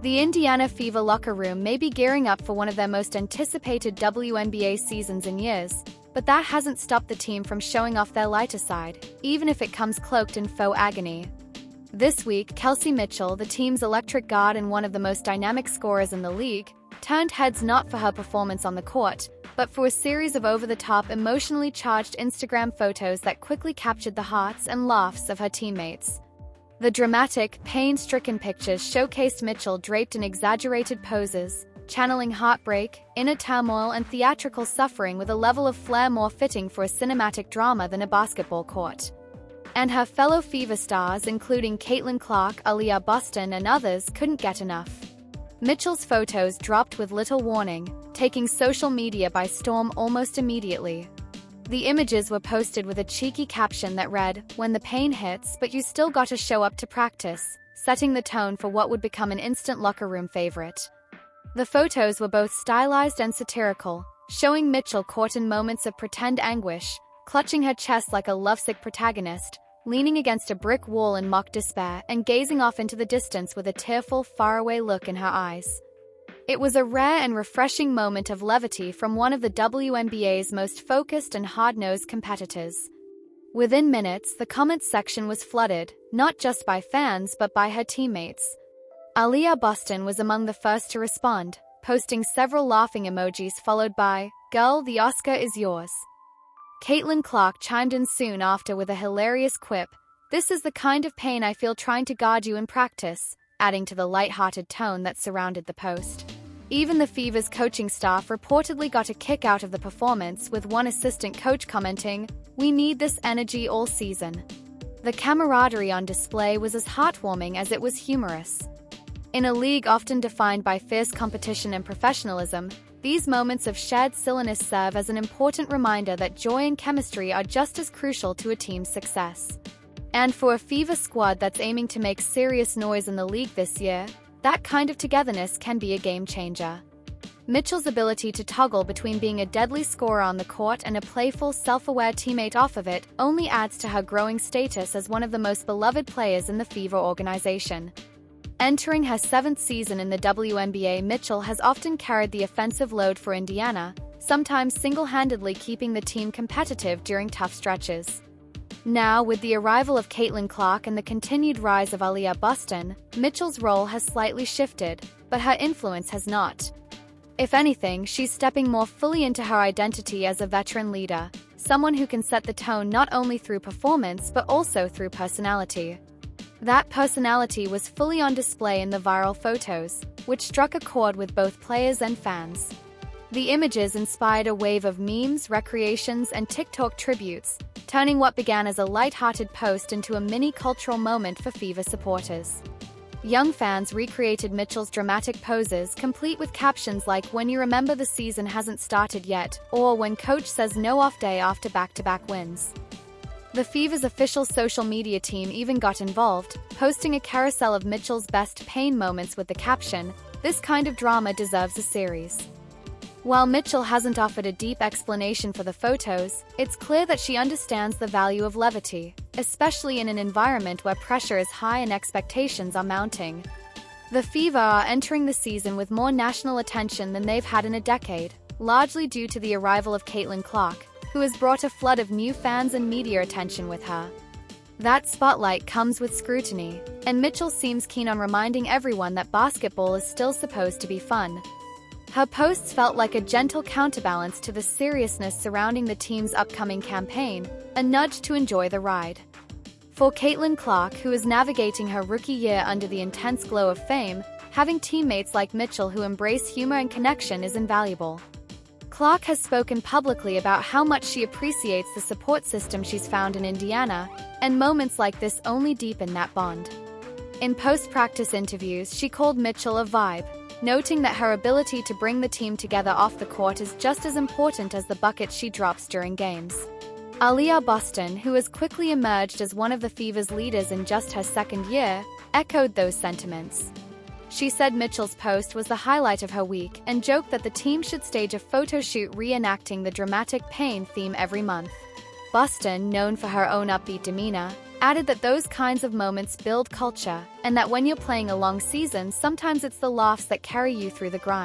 The Indiana Fever locker room may be gearing up for one of their most anticipated WNBA seasons in years, but that hasn't stopped the team from showing off their lighter side, even if it comes cloaked in faux agony. This week, Kelsey Mitchell, the team's electric guard and one of the most dynamic scorers in the league, turned heads not for her performance on the court, but for a series of over-the-top, emotionally charged Instagram photos that quickly captured the hearts and laughs of her teammates. The dramatic, pain-stricken pictures showcased Mitchell draped in exaggerated poses, channeling heartbreak, inner turmoil, and theatrical suffering with a level of flair more fitting for a cinematic drama than a basketball court. And her fellow Fever stars, including Caitlin Clark, Aaliyah Boston, and others, couldn't get enough. Mitchell's photos dropped with little warning, taking social media by storm almost immediately. The images were posted with a cheeky caption that read, "When the pain hits, but you still gotta show up to practice," setting the tone for what would become an instant locker room favorite. The photos were both stylized and satirical, showing Mitchell caught in moments of pretend anguish, clutching her chest like a lovesick protagonist, leaning against a brick wall in mock despair and gazing off into the distance with a tearful, faraway look in her eyes. It was a rare and refreshing moment of levity from one of the WNBA's most focused and hard-nosed competitors. Within minutes, the comments section was flooded, not just by fans but by her teammates. Aaliyah Boston was among the first to respond, posting several laughing emojis followed by, "Girl, the Oscar is yours." Caitlin Clark chimed in soon after with a hilarious quip, "This is the kind of pain I feel trying to guard you in practice," adding to the light-hearted tone that surrounded the post. Even the Fever's coaching staff reportedly got a kick out of the performance, with one assistant coach commenting, "We need this energy all season." The camaraderie on display was as heartwarming as it was humorous. In a league often defined by fierce competition and professionalism, these moments of shared silliness serve as an important reminder that joy and chemistry are just as crucial to a team's success. And for a Fever squad that's aiming to make serious noise in the league this year, that kind of togetherness can be a game changer. Mitchell's ability to toggle between being a deadly scorer on the court and a playful, self-aware teammate off of it only adds to her growing status as one of the most beloved players in the Fever organization. Entering her 7th season in the WNBA, Mitchell has often carried the offensive load for Indiana, sometimes single-handedly keeping the team competitive during tough stretches. Now, with the arrival of Caitlin Clark and the continued rise of Aaliyah Boston, Mitchell's role has slightly shifted, but her influence has not. If anything, she's stepping more fully into her identity as a veteran leader, someone who can set the tone not only through performance but also through personality. That personality was fully on display in the viral photos, which struck a chord with both players and fans. The images inspired a wave of memes, recreations, and TikTok tributes, turning what began as a light-hearted post into a mini-cultural moment for Fever supporters. Young fans recreated Mitchell's dramatic poses, complete with captions like, "When you remember the season hasn't started yet," or "When coach says no off day after back-to-back wins." The Fever's official social media team even got involved, posting a carousel of Mitchell's best pain moments with the caption, "This kind of drama deserves a series." While Mitchell hasn't offered a deep explanation for the photos, it's clear that she understands the value of levity, especially in an environment where pressure is high and expectations are mounting. The Fever are entering the season with more national attention than they've had in a decade, largely due to the arrival of Caitlin Clark, who has brought a flood of new fans and media attention with her. That spotlight comes with scrutiny, and Mitchell seems keen on reminding everyone that basketball is still supposed to be fun. Her posts felt like a gentle counterbalance to the seriousness surrounding the team's upcoming campaign, a nudge to enjoy the ride. For Caitlin Clark, who is navigating her rookie year under the intense glow of fame, having teammates like Mitchell who embrace humor and connection is invaluable. Clark has spoken publicly about how much she appreciates the support system she's found in Indiana, and moments like this only deepen that bond. In post-practice interviews, she called Mitchell a vibe, noting that her ability to bring the team together off the court is just as important as the buckets she drops during games. Aaliyah Boston, who has quickly emerged as one of the Fever's leaders in just her 2nd year, echoed those sentiments. She said Mitchell's post was the highlight of her week and joked that the team should stage a photo shoot reenacting the dramatic pain theme every month. Boston, known for her own upbeat demeanor, added that those kinds of moments build culture, and that when you're playing a long season, sometimes it's the laughs that carry you through the grind.